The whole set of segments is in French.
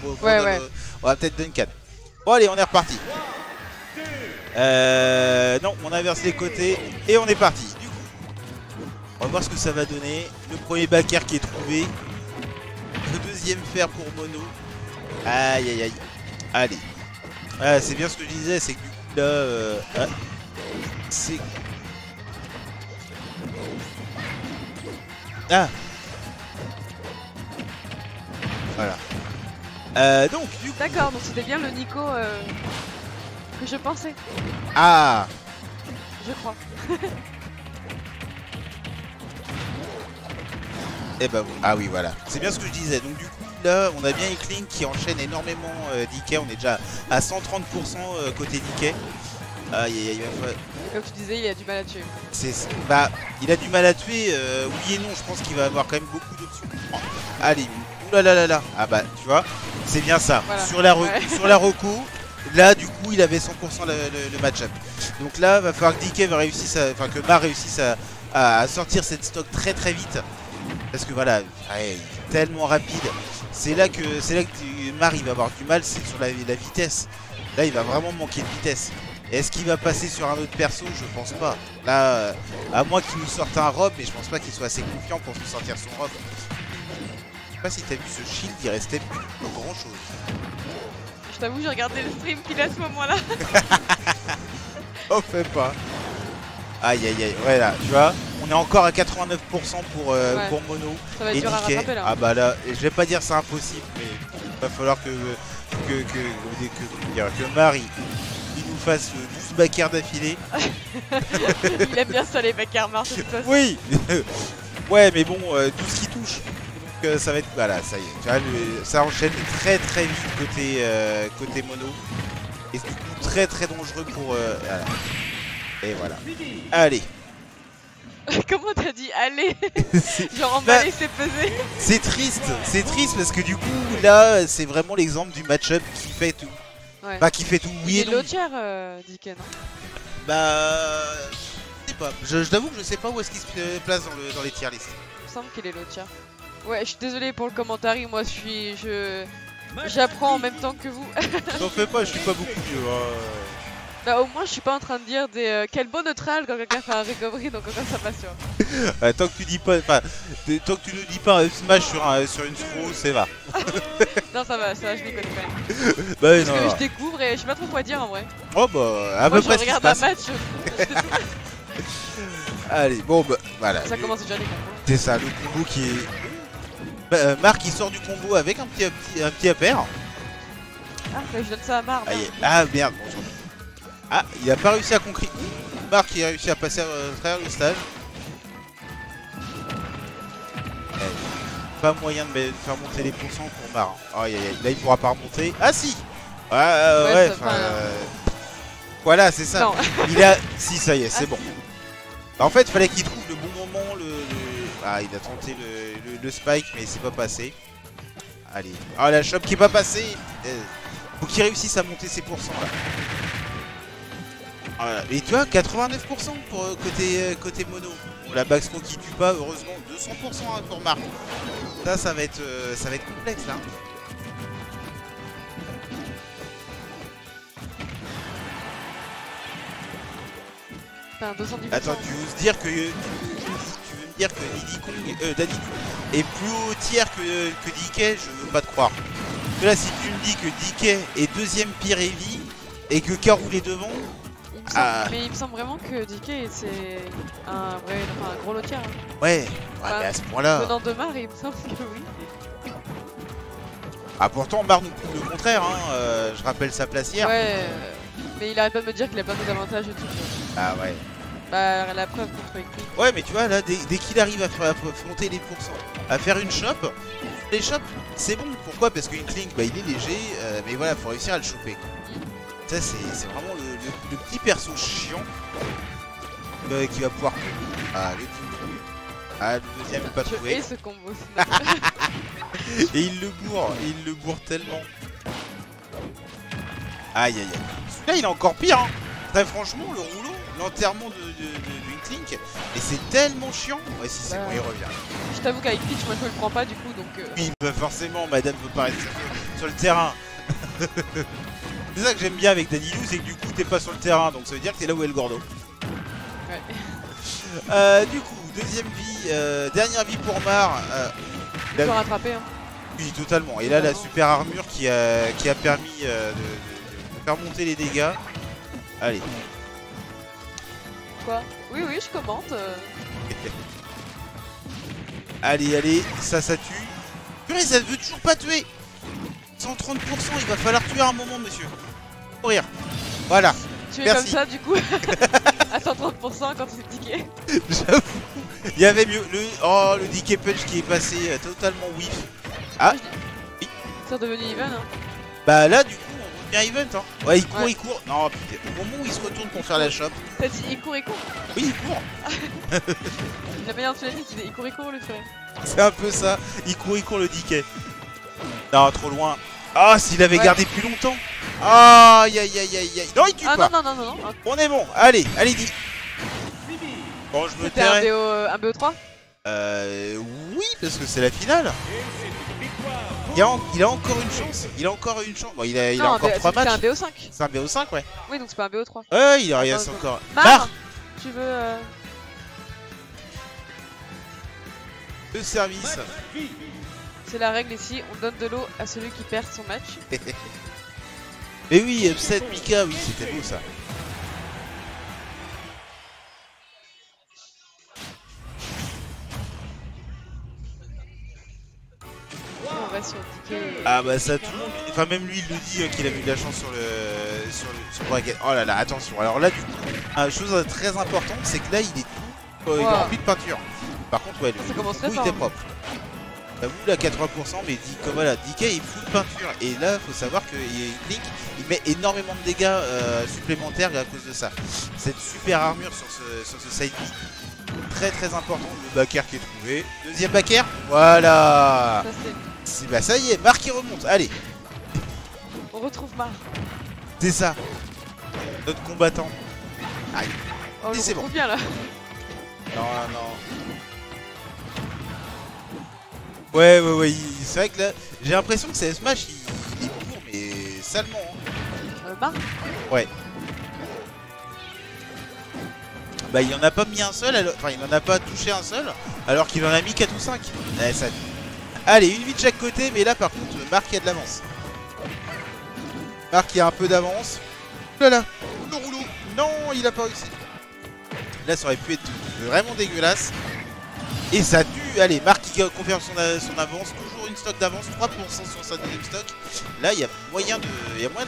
On va peut-être Duncan. Bon allez, on est reparti. Non, on inverse les côtés et on est parti. Du coup, on va voir ce que ça va donner. Le premier backer qui est trouvé. Le deuxième fer pour Mono. Aïe aïe aïe. Allez. Ah, c'est bien ce que je disais, c'est que du coup là... c'est... Ah. Voilà. Donc du coup... D'accord, donc c'était bien le Nico que je pensais. Ah. Je crois. Et bah bon. Ah oui voilà. C'est bien ce que je disais. Donc du coup là on a bien Inkling qui enchaîne énormément DK. On est déjà à 130% côté DK. Aïe aïe aïe. Comme tu disais, il a du mal à tuer. Bah il a du mal à tuer, oui et non, je pense qu'il va avoir quand même beaucoup d'options. Oh, allez, oulalalala. Ah bah tu vois, c'est bien ça. Voilà. Sur la reco, là du coup il avait 100% le match-up. Donc là va falloir que DK que Mar réussisse à sortir cette stock très très vite. Parce que voilà, ouais, il est tellement rapide. C'est là que Mar il va avoir du mal, c'est sur la vitesse. Là il va vraiment manquer de vitesse. Est-ce qu'il va passer sur un autre perso? Je pense pas. Là, à moins qu'il nous sorte un robe, mais je pense pas qu'il soit assez confiant pour nous sortir son robe. Je sais pas si t'as vu ce shield, il restait plus grand chose. Je t'avoue, j'ai regardé le stream qu'il a à ce moment-là. Oh, fais pas. Aïe aïe aïe, ouais là, tu vois, on est encore à 89% pour Mono. Ça va être dur à rattraper là. Ah bah là, je vais pas dire c'est impossible, mais il va falloir que Mar il nous fasse 12 backers d'affilée. Il aime bien ça les backers Mar de toute façon. Oui. Ouais mais bon, tout ce qui touche. Donc ça va être, voilà, ça y est, tu vois, ça enchaîne très très vite côté Mono. Et c'est du coup très très dangereux pour... voilà. Et voilà. Allez. Comment t'as dit allez? Genre emballer, c'est pesé. C'est triste parce que du coup là c'est vraiment l'exemple du match-up qui fait tout. Ouais. Bah qui fait tout, oui et non. Il est low tier, DK, non? Bah... je sais pas, je t'avoue que je sais pas où est-ce qu'il se place dans les tier lists. Il me semble qu'il est low tier. Ouais, je suis désolé pour le commentaire, moi j'apprends en même temps que vous. T'en fais pas, je suis pas beaucoup mieux. Bah au moins je suis pas en train de dire quel beau neutral quand quelqu'un fait un recovery, donc encore ça passe sur. Tant que tu dis pas, enfin, tant que tu ne dis pas un smash sur une throw, c'est va. Non ça va, je m'y connais quand même. Bah Parce non, que non. je découvre et je sais pas trop quoi dire en vrai. Oh bah à moi peu près je regarde un match. Allez, bon bah voilà. Ça commence déjà les combos. C'est ça, le combo qui est... Marc il sort du combo avec un petit APR. Ah, je donne ça à Mar. Ah merde. Ah, il a pas réussi à conclure. Marc il a réussi à passer à travers le stage. Pas moyen de faire monter les pourcents pour Mar. Aïe aïe aïe, là il pourra pas remonter. Ah si. Ouais, voilà, c'est ça. Il a... Si, ça y est, c'est bon. Bah, en fait, il fallait qu'il trouve le bon moment. Ah, il a tenté le spike, mais c'est pas passé. Allez. Ah, la chope qui est pas passée. Faut qu'il réussisse à monter ses pourcents là. Voilà. Et tu vois, 89% pour côté Mono. Bon, la backstroke qui tue pas, heureusement, 200% hein, pour Marc. Ça va être complexe là. Attends, tu veux me dire que Daddy est plus haut tiers que DK? Je veux pas te croire. Parce que là, si tu me dis que DK est deuxième pire heavy et que Karou est devant. Mais il me semble vraiment que DK c'est un gros lotier. Hein. Ouais, mais à ce point-là. Venant de Mar, il me semble que oui. Ah, pourtant, Mar nous prouve le contraire. Hein. Je rappelle sa place hier. Ouais, mais il arrête pas de me dire qu'il a plein d'avantages et tout. Ah ouais. Bah, la preuve contre Inkling. Ouais, mais tu vois, là, dès qu'il arrive à monter les pourcents, à faire une shop, les shops, c'est bon. Pourquoi? Parce qu'Inkling, bah, il est léger, mais voilà, faut réussir à le choper. Ça, c'est vraiment le petit perso chiant qui va pouvoir... Ah, le tout. Ah, le deuxième pas trouvé. Et ce combo, et il le bourre tellement. Aïe, aïe, aïe. Celui-là, il est encore pire, hein. Très franchement, le rouleau, l'enterrement de Inkling, et c'est tellement chiant. Ouais, si c'est bon, il revient. Je t'avoue qu'avec Peach, moi je le prends pas du coup, donc... Oui, bah forcément, madame veut pas rester sur le terrain. C'est ça que j'aime bien avec Danilou, c'est que du coup t'es pas sur le terrain, donc ça veut dire que t'es là où est le Gordo. Ouais. Du coup, deuxième vie, dernière vie pour Mar. Il faut rattraper. Hein. Oui, totalement. Et là, la super armure qui a permis de faire monter les dégâts. Allez. Quoi? Oui, oui, je commente. Allez, allez, ça tue. Purée, ça ne veut toujours pas tuer. 130%, il va falloir tuer à un moment, monsieur. Courir. Voilà. Tu es Merci. comme ça, du coup. À 130% quand tu es tiqué. J'avoue. Il y avait mieux. Le DK Punch qui est passé totalement whiff. Ah. Oui. C'est redevenu even. Hein. Bah là, du coup, on revient event. Hein. Ouais, il court, Ouais. il court. Non, putain. Au moment où il se retourne pour faire la shop. T'as dit il court, il court. Oui, il court. La manière dont tu l'as dit, tu dis il court, le frère. C'est un peu ça. Il court le DK. Non, trop loin. Ah, s'il avait gardé plus longtemps. Aïe, aïe, aïe, aïe, aïe. Non, il tue pas. Non. On est bon. Allez, allez, dis. Bon, je me C'était tairai. un BO3. Oui, parce que c'est la finale. Il a encore une chance. Il a encore une chance. Bon, il a encore 3 matchs. C'est un BO5. C'est un BO5, ouais. Oui, donc c'est pas un BO3. Ouais, il reste encore. Mar, tu veux. Le service. C'est la règle ici, on donne de l'eau à celui qui perd son match. Mais oui, upset Mika, oui, c'était beau ça. On va sur DK. Ah bah ça, tout le monde. Enfin, même lui, il le dit qu'il a eu de la chance sur le bracket. Oh là là, attention. Alors là, du coup, une chose très importante, c'est que là, il est tout il est rempli de peinture. Par contre, ouais, le commence très coup, il fort. était propre. Vous là 80%, mais comme voilà, DK il fout de peinture. Et là, faut savoir que Link il met énormément de dégâts supplémentaires à cause de ça. Cette super armure sur ce side B, très très important. Le backer qui est trouvé. Deuxième backer, voilà. Bah ça y est, Marc qui remonte. Allez, on retrouve Mar. c'est ça. Notre combattant. Aïe. Oh, Et c'est bon. Bien là. Non. Ouais, c'est vrai que là, j'ai l'impression que c'est Smash, il est court, mais salement. Hein. Mar. Ouais. Bah, il en a pas mis un seul, enfin, il en a pas touché un seul, alors qu'il en a mis 4 ou 5. Ouais, ça... Allez, une vie de chaque côté, mais là, par contre, Marc a de l'avance. Marc, il a un peu d'avance. Oh là là, le rouleau. Non, il a pas réussi. Là, ça aurait pu être vraiment dégueulasse. Et ça tue. Allez, Marc qui confirme son avance. Toujours une stock d'avance. 3% sur sa deuxième stock. Là, il y a moyen de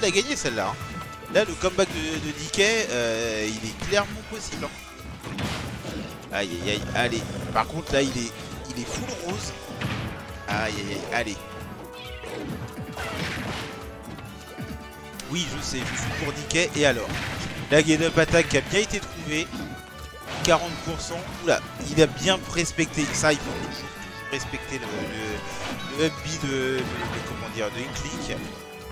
la gagner celle-là. Hein. Là, le comeback de DK, il est clairement possible. Hein. Aïe, aïe, aïe. Allez. Par contre, là, il est full rose. Aïe, aïe, aïe. Allez. Oui, je sais. Je suis pour DK. Et alors, la get-up attack qui a bien été trouvée. 40%, oula, il a bien respecté ça, il faut toujours respecter le up B de Inkling.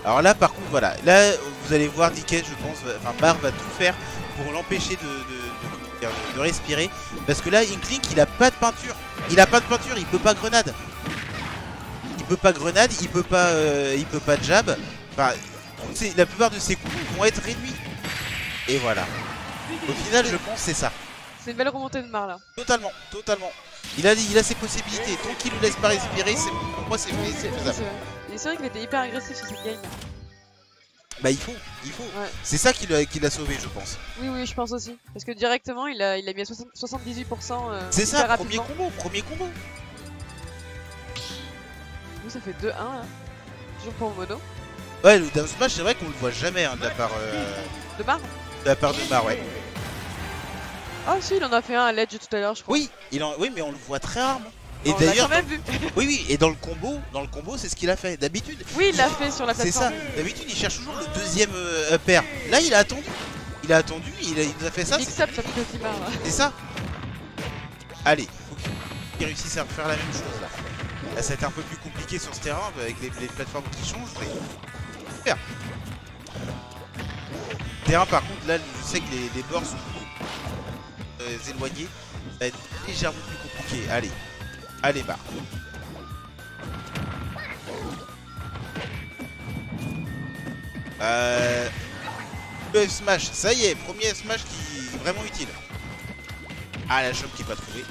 Alors là par contre voilà, là vous allez voir DK je pense, enfin Mar va tout faire pour l'empêcher de respirer. Parce que là Inkling il a pas de peinture, il peut pas grenade. Il peut pas jab, enfin la plupart de ses coups vont être réduits. Et voilà, au final je pense c'est ça. C'est une belle remontée de Mar là. Totalement. Il a ses possibilités. Tant qu'il ne laisse pas respirer, pour moi c'est faisable. Et c'est vrai qu'il était hyper agressif sur cette game. Bah il faut. Ouais. C'est ça qui l'a sauvé je pense. Oui, je pense aussi. Parce que directement il a mis à 78%. C'est ça, premier rapidement. combo. Nous ça fait 2-1 là. Toujours pour Mono. Ouais, le down smash c'est vrai qu'on le voit jamais hein, de la part de Mar. De la part de Mar, ouais. Ah si, il en a fait un à l'edge tout à l'heure, je crois. Oui, mais on le voit très rarement. Et on d'ailleurs, l'a quand même vu. oui, et dans le combo, c'est ce qu'il a fait. D'habitude. Oui, il l'a fait sur la plateforme. C'est ça. D'habitude, il cherche toujours le deuxième upper. Là, il a attendu. Il nous a fait ça. Mix-up, ça fait aussi Mar. C'est ça. Allez, faut qu'il réussisse à refaire la même chose là. Là, ça va être un peu plus compliqué sur ce terrain avec les plateformes qui changent. Mais... Super. Terrain, par contre, là, je sais que les bords sont éloignés, ça va être légèrement plus compliqué. Allez, Mar. Le F smash, ça y est, premier F smash qui est vraiment utile. Ah, la chope qui est pas trouvée.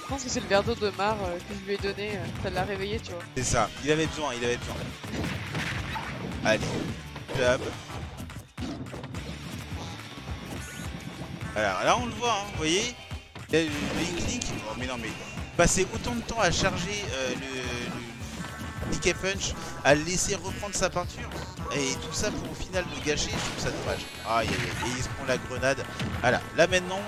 Je pense que c'est le verre d'eau de Mar que je lui ai donné, ça l'a réveillé, tu vois. C'est ça, il avait besoin, il avait besoin. Allez, jab. Alors là on le voit, hein, vous voyez, le Inkling, oh mais non mais, passer autant de temps à charger le DK Punch, à le laisser reprendre sa peinture, et tout ça pour au final le gâcher, je trouve ça dommage. Aïe aïe aïe, et il se prend la grenade. Voilà, là maintenant,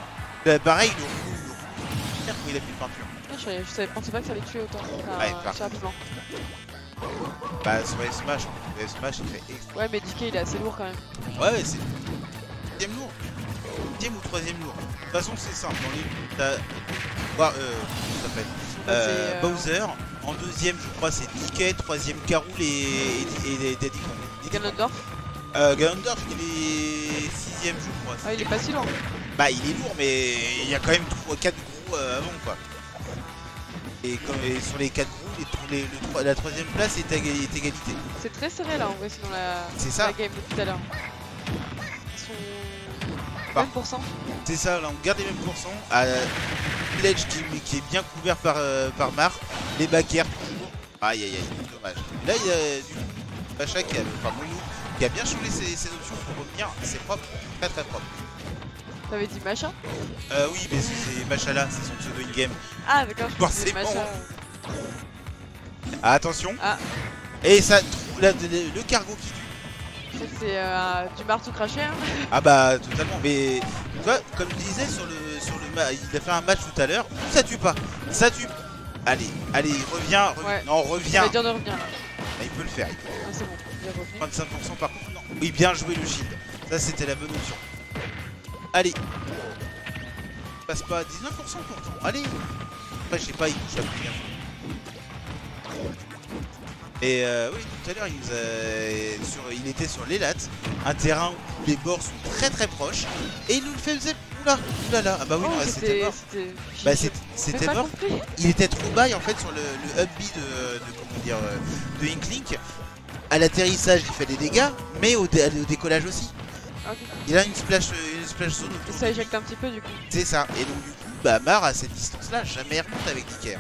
pareil, il où il a plus de peinture. Je pensais pas que ça allait tuer autant, Ouais, assez rapidement. Bah sur Smash, le Smash il fait extra. Ouais mais DK il est assez lourd quand même. Ouais c'est deuxième lourd. Deuxième ou troisième lourd. De toute façon c'est simple, dans les... t'as... ça s'appelle Bowser, en deuxième je crois c'est DK, troisième Karul et Daddy Kong. Ganondorf Ganondorf il est sixième je crois. Ah il est pas si lourd. Bah il est lourd mais il y a quand même 4 gros avant quoi. Et sur les 4 groupes, la troisième place est égalité. C'est très serré là en vrai, sinon la game de tout à l'heure. Ils sont même pourcent. C'est ça, là on garde les mêmes pourcents. Ledge qui est bien couvert par Mar. Les backers toujours. Aïe aïe aïe, dommage. Là il y a du Pacha qui a bien changé ses options pour revenir. C'est propre, très très propre. T'avais dit Macha? Oui, mais c'est Machala, c'est son pseudo in-game. Ah d'accord, je pensais Macha. Ah, attention. Ah. Et ça, le cargo qui tue. C'est du marteau craché hein. Ah bah totalement, mais tu vois, comme je disais sur le il a fait un match tout à l'heure, ça tue pas, ça tue. Allez, reviens. Ouais. Non, reviens. Ça va dire de revenir là. Ah, il peut le faire. Ah c'est bon, il est revenu. 25% par contre, non. Oui, bien joué le shield. Ça c'était la bonne option. Allez. Passe pas à 19% pourtant. Allez. Après je sais pas, il touche à combien. Et oui, tout à l'heure il était sur les lattes, un terrain où les bords sont très très proches, et il nous le faisait. Oula, oulala, ah bah oui, c'était mort. Bah c'était mort. Il était trop bas et en fait sur le up B de Inklink, à l'atterrissage il fait des dégâts, mais au décollage aussi. Okay. Il a une splash zone autour. Ça éjecte un petit peu du coup. C'est ça, et donc du coup, bah Mar à cette distance là, jamais remonte avec Dicker.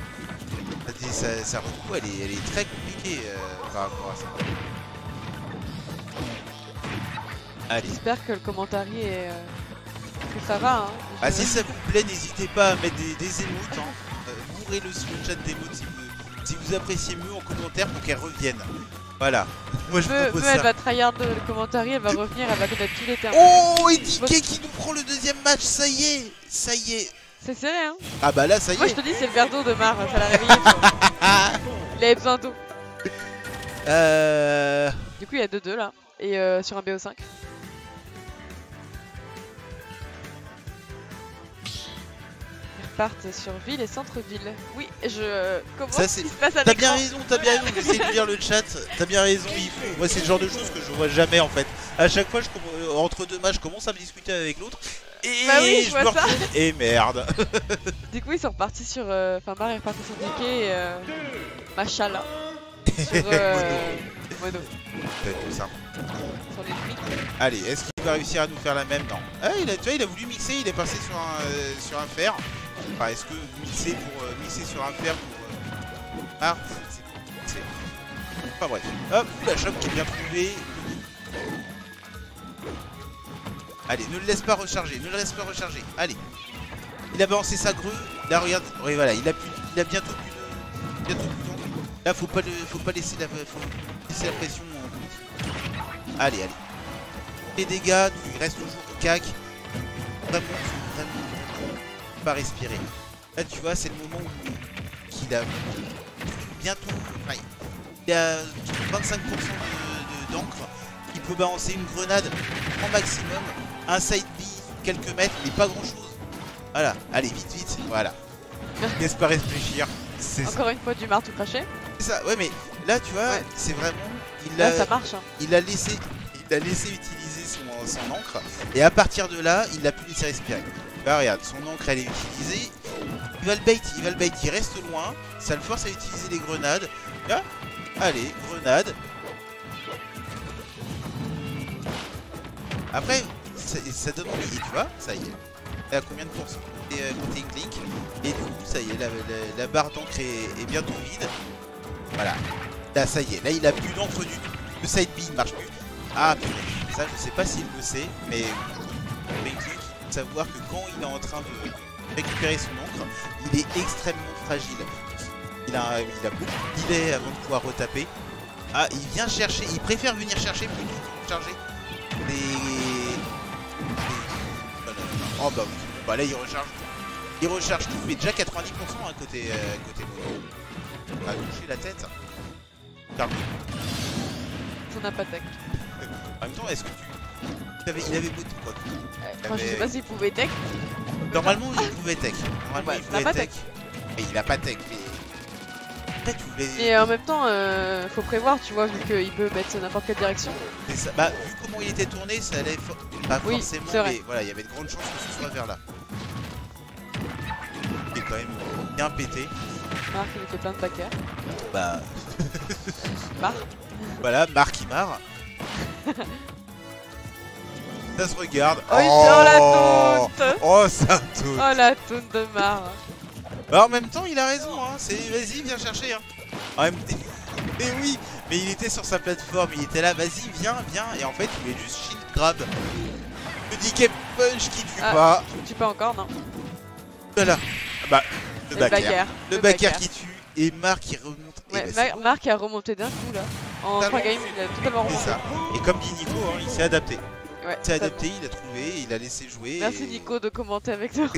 Sa recoup elle est très compliquée par rapport à ça. Allez. J'espère que le commentary est... que ça va hein. Ah si ça vous plaît, n'hésitez pas à mettre des émotes, hein. Ouvrez le chat d'émotes si vous appréciez mieux en commentaire pour qu'elle revienne. Voilà. Moi je propose ça. Elle va tryhard le commentary, elle va revenir, elle va connaître tous les termes. Oh, et DK qui nous prend le deuxième match, ça y est. C'est serré hein. Ah bah là ça y est. Moi je te dis c'est le verre d'eau de Mar, ça l'a réveillé. Il avait besoin d'eau. Du coup il y a 2-2 là. Et sur un BO5. Ils repartent sur ville et centre-ville. Oui, comment ça se passe à l'écran. T'as bien raison, j'essaie de lire le chat. T'as bien raison, il faut. Moi c'est le genre de choses que je vois jamais en fait. À chaque fois entre deux matchs je commence à me discuter avec l'autre. Et bah oui, je vois ça. Et merde. Du coup ils sont repartis sur... Enfin Mar est reparti sur DK et Machala. Sur Mono. C'est ça. Sur les tweets. Allez, est-ce qu'il va réussir à nous faire la même? Non. Ah, tu vois, il a voulu mixer, il est passé sur un fer. Enfin, est-ce que mixer sur un fer pour... Ah, c'est... Enfin bref. Hop, la chope qui est bien trouvée. Allez, ne le laisse pas recharger, Allez. Il a balancé sa grue. Là, regarde. Oui, voilà, il a bientôt plus de... Là, faut pas laisser la pression. Allez. Les dégâts, il reste toujours au cac. Vraiment, pas respirer. Là, tu vois, c'est le moment où il a bientôt... Enfin, il a 25% d'encre. Il peut balancer une grenade en maximum. Un side B, quelques mètres, mais pas grand chose. Voilà, allez, vite. Voilà. Laisse pas réfléchir. Encore une fois du marteau craché. C'est ça, ouais, mais là, tu vois, c'est vraiment... Là, ça marche. Hein. Il a laissé utiliser son encre. Et à partir de là, il l'a pu laisser respirer. Bah, regarde, son encre, elle est utilisée. Il va le bait, il reste loin. Ça le force à utiliser les grenades. Là, Allez, grenade. Après, ça donne envie, et tu vois, ça y est. Elle a combien de pourcents côté Inkling. Et du coup, ça y est, la barre d'encre est bientôt vide. Voilà. Là, ça y est, là, il a plus d'encre du tout. Le side B, il marche plus. Ah, purée. Ça, je sais pas s'il le sait, mais Inkling, il faut savoir que quand il est en train de récupérer son encre, il est extrêmement fragile. Il a beaucoup de délai avant de pouvoir retaper. Ah, il vient chercher, il préfère venir chercher plutôt que de charger oh bah oui, bah là il recharge. Il recharge tout, mais déjà 90% à côté mono. A touché la tête. Cardio. On n'a pas tech. En même temps, est-ce que il avait moto quoi. Moi je sais pas s'il pouvait tech. Normalement il pouvait tech. Normalement bah, il pouvait tech. Mais il a pas tech. Et en même temps, faut prévoir, tu vois, vu qu'il peut mettre n'importe quelle direction. Ça, bah, vu comment il était tourné, ça allait pas oui, forcément, mais voilà, il y avait de grandes chances que ce soit vers là. Il est quand même bien pété. Marc, il fait plein de backers. Bah. Marc. Voilà, Marc il marre. Ça se regarde. Oh, il sort la tounte. Oh, ça tounte. Oh, la tounte de Marc. Bah en même temps il a raison hein, c'est vas-y viens chercher hein. En même temps, mais oui, mais il était sur sa plateforme, il était là, vas-y viens, et en fait il est juste shield grab. Le DK punch qui tue pas. Tu tue pas encore non. Voilà. Bah le backer. Le backer backer qui tue et Marc qui remonte. Ouais, bah, Marc a remonté d'un coup là. En 3 games il a totalement remonté. C'est ça. Et comme dit Nico, hein, il s'est adapté. Ouais, il s'est adapté, il a trouvé, il a laissé jouer. Merci et... Nico de commenter avec nous.